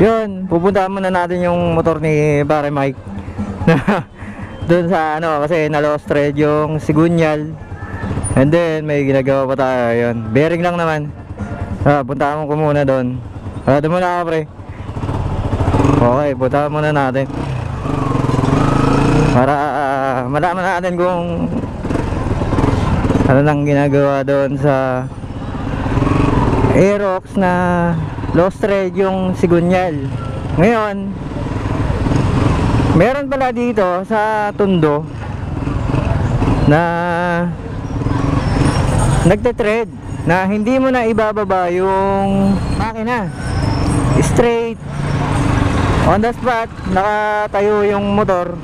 Yun, pupuntahan muna natin yung motor ni Pare Mike. Doon sa ano, kasi na-lost thread yung sigunyal. And then may ginagawa pa tayo. Yun, bearing lang naman. Puntahan ko muna doon. Doon muna ako, pre. Okay, puntahan muna natin para malaman natin kung ano nang ginagawa doon sa Aerox na lost thread yung sigunyal. Ngayon, meron pala dito sa Tondo na nagte-thread na hindi mo na ibababa yung makina, straight on the spot, nakatayo yung motor.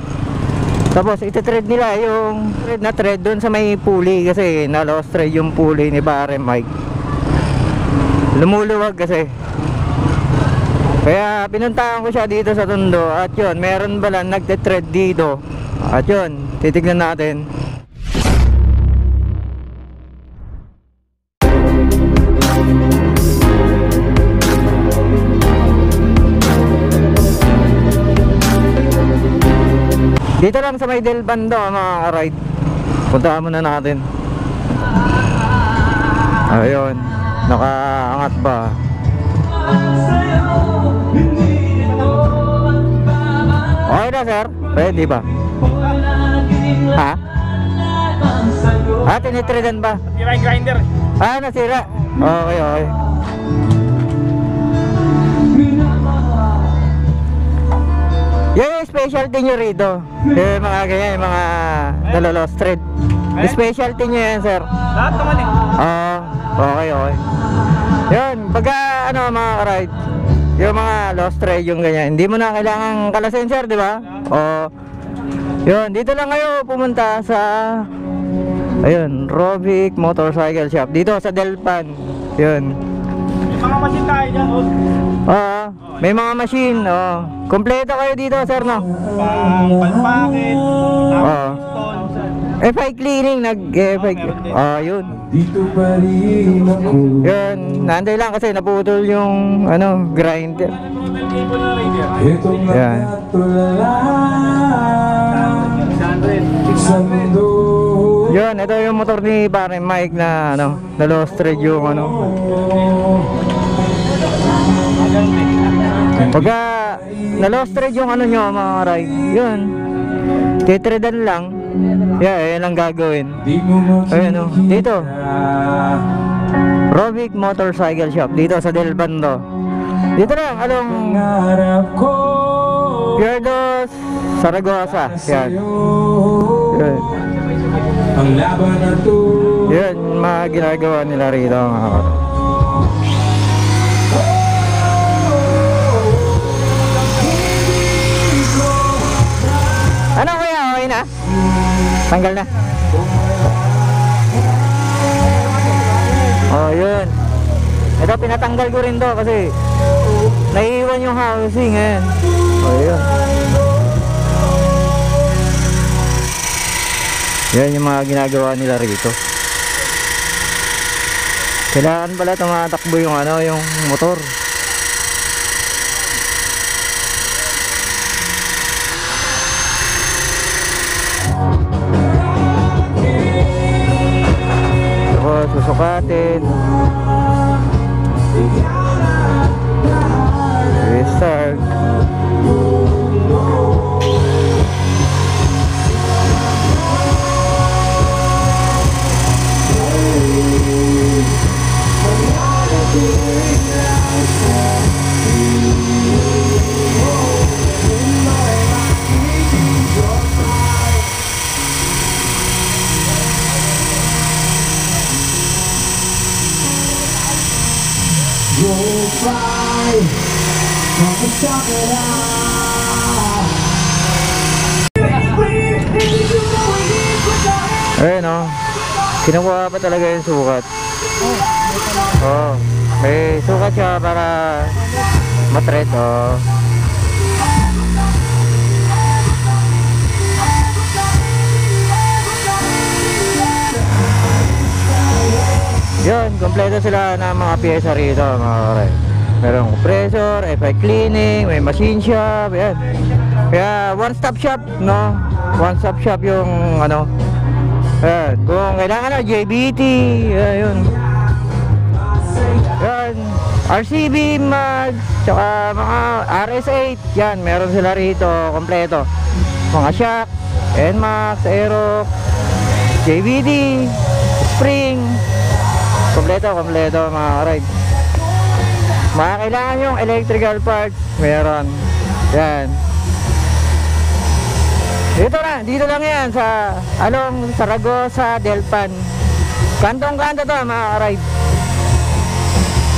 Tapos ite-thread nila yung thread na thread doon sa may pulley, kasi na-lost thread yung pulley ni Pare Mike. Lumuluwag kasi. Kaya pinuntahan ko siya dito sa Tondo. At yun, meron pala nagte-thread dito. At yun, titignan natin. Dito lang sa may Del Bando mga ka-ride. Puntaan muna natin. Ayun, nakaangat ba? Okay na sir? Ready ba? Ha? Tinitredan ba? Nasira yung grinder. Nasira? Okay, okay. Yan yung specialty nyo rito. Yung mga ganyan, yung mga nalolos thread. Specialty nyo yan sir. Lahat naman eh. Okay, okay. Yun, pagka ano mga ka-ride, yung mga lost thread yung ganyan, hindi mo na kailangan kalasin sir, di ba? Yun, dito lang kayo pumunta sa ayun, Rovic Motorcycle Shop. Dito sa Delpan. Yun. May mga machine tayo dyan, may mga machine, kompleto kayo dito sir, no? Palpakin, FI cleaning, nag-FI. Yun. Dito pa rin ako. Yun, naantay lang kasi naputol yung ano, grinder. Itong nakatulala sa mundo. Yun, ito yung motor ni Pare Mike na ano, na lost thread yung ano. Pagka na lost thread yung ano nyo mga ride, yun, titreadan lang. Yan ang gagawin. Ayun o, dito Rovic Motorcycle Shop, dito sa Del Bando. Dito lang, along Pierdos, Saragosa. Yan. Yan. Ang laban na to. Yan, mga ginagawa nila rito mga kapatid. Ano kuya, okay na? Tanggal na. Yun. Ito pinatanggal ko rin to kasi naiiwan yung housing eh. Yun. Yan yung mga ginagawa nila rito. Kailangan pala tumatakbo yung ano, yung motor. Susukatin, restart. You'll fly from the chocolate. Ayun o, kinukuha pa talaga yung sukat. May sukat siya para matret. Yun, kompleto sila ng mga pyesa rito mga kare. Meron compressor, FI cleaning, may machine shop, yan. Kaya one stop shop, no? One stop shop yung ano. Yan. Kung kailangan na JBT, yun. Yan. RCB mag, tsaka mga RS8, yan, meron sila rito, kompleto. Mga shock, NMAX, Aerox, JBT, spring, kompleto mga ride. Mga kailangan yung electrical parts, meron. Yan. Dito lang yan sa along Saragosa, Delpan. Kantong-kanto to mga ride.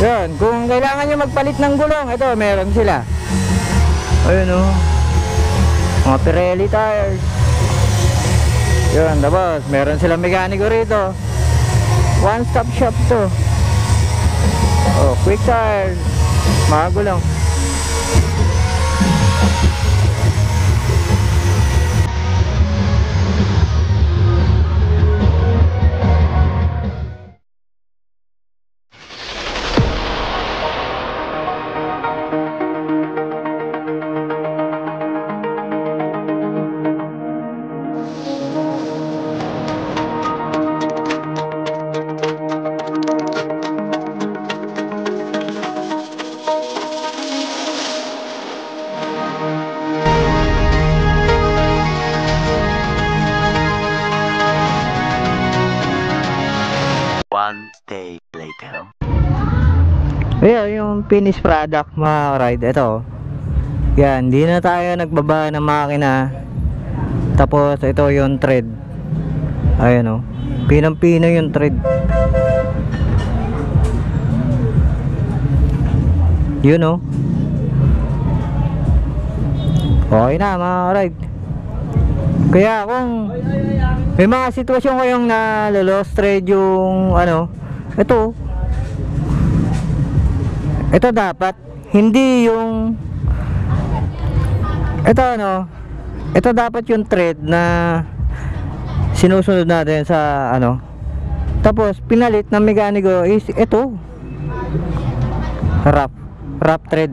Yan, kung kailangan nyo magpalit ng gulong, ito meron sila. Ayun o. Mga Pirelli tires. Yan, tapos meron silang mekaniko rito. One stop shop to. Oh, quick tires. Mga gulong. One day later. Ayan, yung finished product mga ride. Ito. Yan, di na tayo nagbaba ng makina. Tapos ito yung thread. Ayan o. Pinang-pino yung thread. Yun o. Okay na mga ride. Kaya kung may mga sitwasyon kayong na-lost thread yung ano, ito dapat hindi yung ito dapat yung thread na sinusunod natin sa ano, tapos pinalit ng mekaniko is ito wrap thread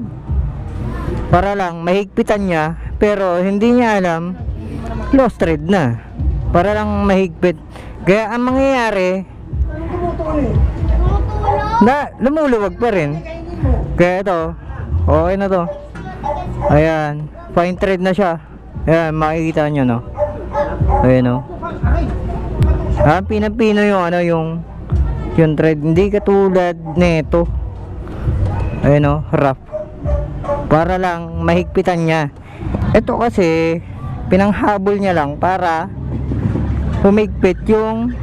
para lang mahigpitan niya, pero hindi niya alam lost thread na, para lang mahigpit. Kaya ang mangyayari na lumuluwag pa rin. Kaya ito okay na to. Ayan, fine thread na siya. Ayan, makikita nyo no. Ayan o. Pinang-pino yung ano, yung thread, hindi katulad nito. Ayan o, rough, para lang mahigpitan niya. Ito kasi pinanghabol niya lang para humigpit yung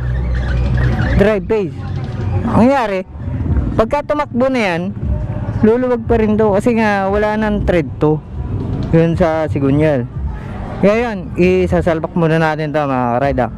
drive phase. Ang nangyari, pagka tumakbo na yan, luluwag pa rin to kasi nga wala nang thread to yun sa sigunyal. Kaya yun, isasalpak muna natin to mga ride.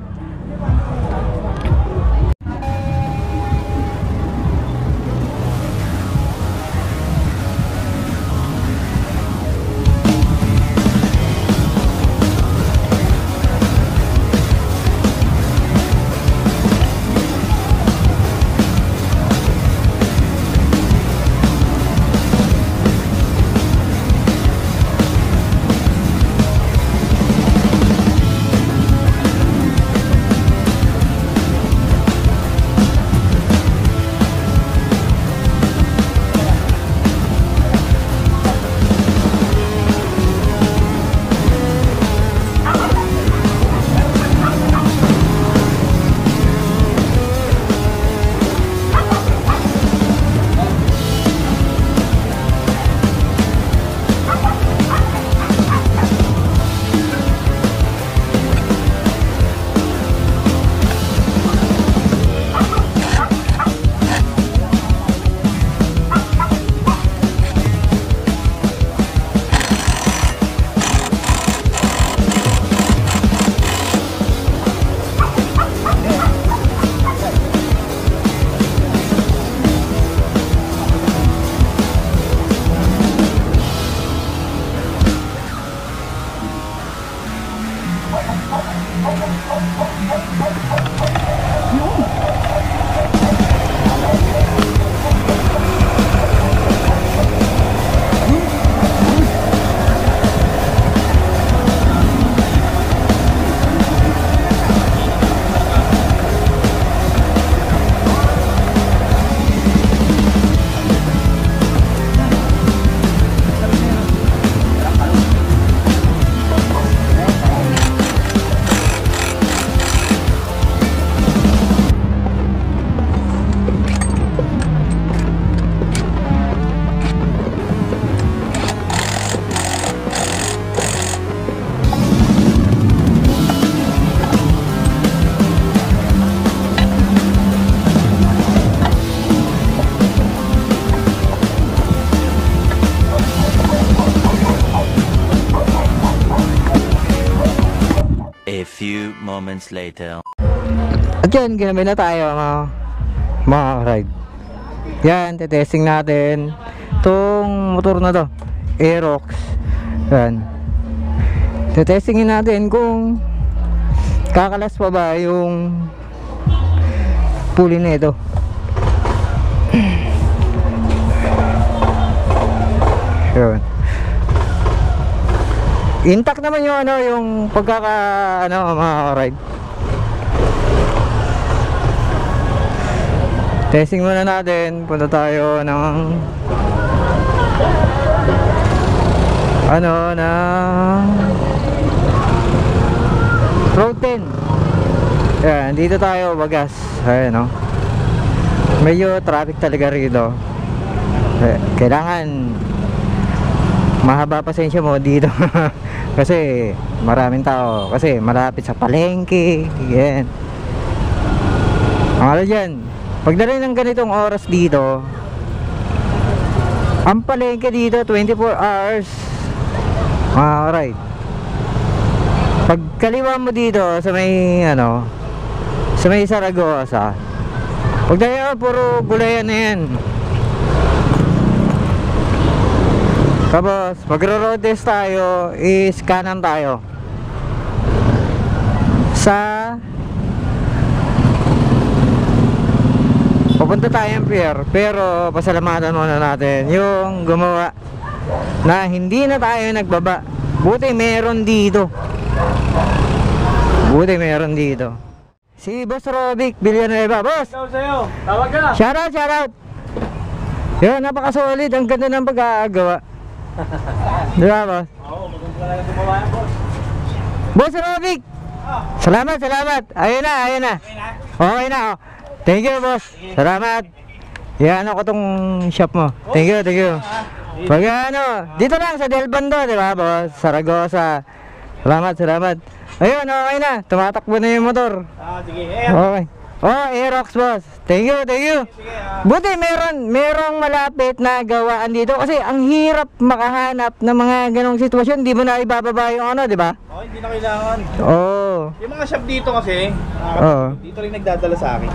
few moments later. At yan, ginamay na tayo mga ride. Yan, testing natin itong motor na to, Aerox. Yan, testingin natin kung kakalas pa ba yung pulley na ito. Yun, intact naman yung yung pagkaka mga ride. Testing muna natin. Punta tayo ng Road 10. Yan, dito tayo Bagas. Ayan, medyo traffic talaga rito. Kailangan mahaba pasensya mo dito. Kasi maraming tao. Kasi malapit sa palengke. Yan. Ang dyan, pagdating ng ganitong oras dito, ang palengke dito 24 hours. Alright. Pag kaliwa mo dito sa may sa may Saragosa, pagdating puro gulayan na yan. Tapos magro-road test tayo, is kanan tayo sa pupunta tayong pier, pero pasalamatan muna natin yung gumawa na hindi na tayo nagbaba. Buti meron dito. Si Boss Robic Villanueva. Boss! Ikaw sa'yo. Tawag ka na. Shoutout! Yun, napaka-solid. Ang ganda ng pagkakagawa. Di ba, boss? Oo, maganda talaga gumawa yan, boss. Boss Robic! Salamat. Ayun na. Okay na. Thank you, boss. Salamat. Yan ako tong shop mo. Thank you. Pag dito lang sa Del Bando, di ba, boss? Saragosa. Salamat. Ayun, okay na. Tumatakbo na yung motor. Sige. Okay. Aerox, boss. Thank you. Sige, Buti merong malapit na gawaan dito kasi ang hirap makahanap ng mga ganong sitwasyon. Di mo na ibababa yung di ba? hindi na kailangan. Yung mga shop dito kasi, dito rin nagdadala sa akin.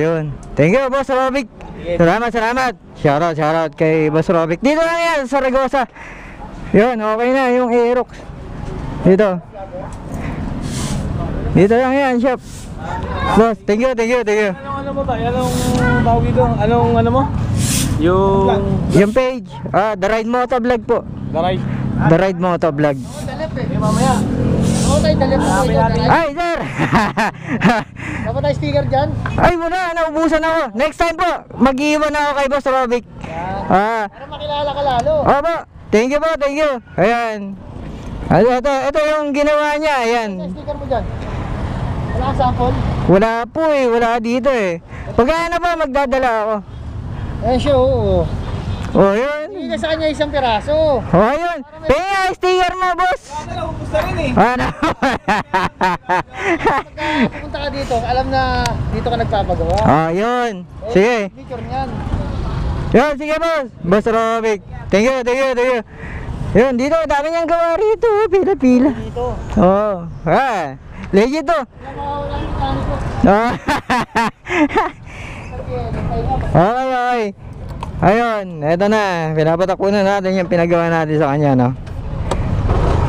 Yun. Thank you, Boss Robic. Salamat. Shoutout kay Boss Robic. Dito lang yan, sa Saragosa. Yun, okay na yung Aerox. Dito lang yan, shop. Boss, thank you. Ano mo ba? Anong tawag dito? Ano mo? Yung page, The Ride Moto Vlog po. The Ride Moto Vlog. Mamaya. Okay, dalip mo ito. Ay, sir! Dapat tayo sticker dyan? Ay, muna, naubusan ako. Next time po, mag-iwan ako kay Boss Robic. Para makilala ka lalo. Opo, thank you. Ayan. Ito yung ginawa niya, ayan. Ano sticker mo dyan? Wala kang sample? Wala po wala dito Pag magdadala ako. Siya, oo. Yun. Hindi ka sa kanya isang piraso. Yun. Penga, sticker mo, boss. Naubos na rin Pagka pupunta ka dito, alam na dito ka nagpapagawa. Yun. Sige. Sticker niyan. Yun, sige, boss. Boss Robic. Thank you. Yun, dito, dami niyang gawa rito. Pila-pila. Dito. Legit to. Wala mawawala yung mekaniko. Okay. Ayun, eto na. Pinapatakbo na natin yung pinagawa natin sa kanya,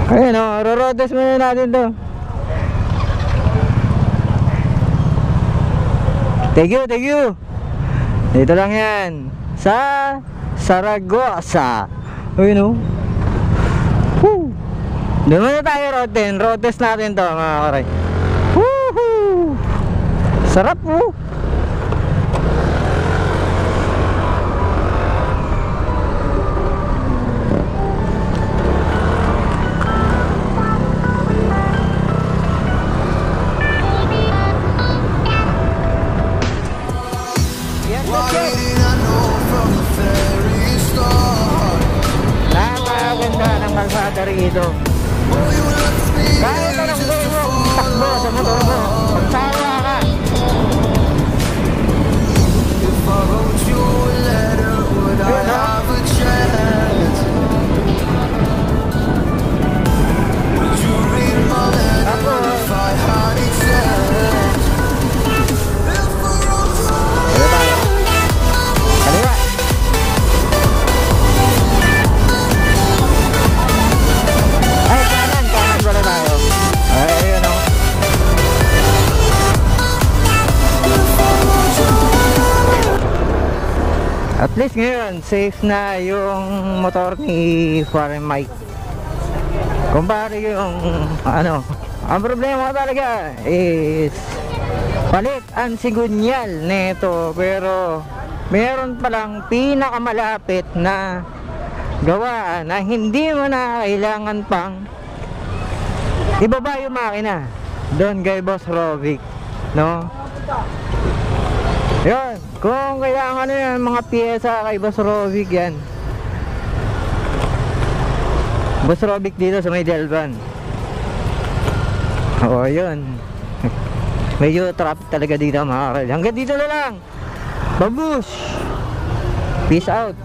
Ayun, road test muna natin to. Thank you. Dito lang yan. Sa Saragosa. Ayun, Woo! Doon muna tayo road 10. Road test natin to, mga karay. Woohoo! Sarap, Napakaganda ng kalsada rito. Kahit anong gawin mo, takbo sa motor mo, magsawa ka. Tapos At least ngayon, safe na yung motor ni Pare Mike. Kumpare yung ano, ang problema talaga is palit ang sigunyal nito, pero meron palang pinakamalapit na gawa na hindi mo na kailangan pang ibaba yung makina doon kay Boss Rovic, no? Yun, kung kailangan yan mga piyesa kay Boss Rovic, yan Boss Rovic dito sa may Delvan. Oo, yun. Medyo traffic talaga dito mga karel. Hanggang dito na lang. Babush! Peace out.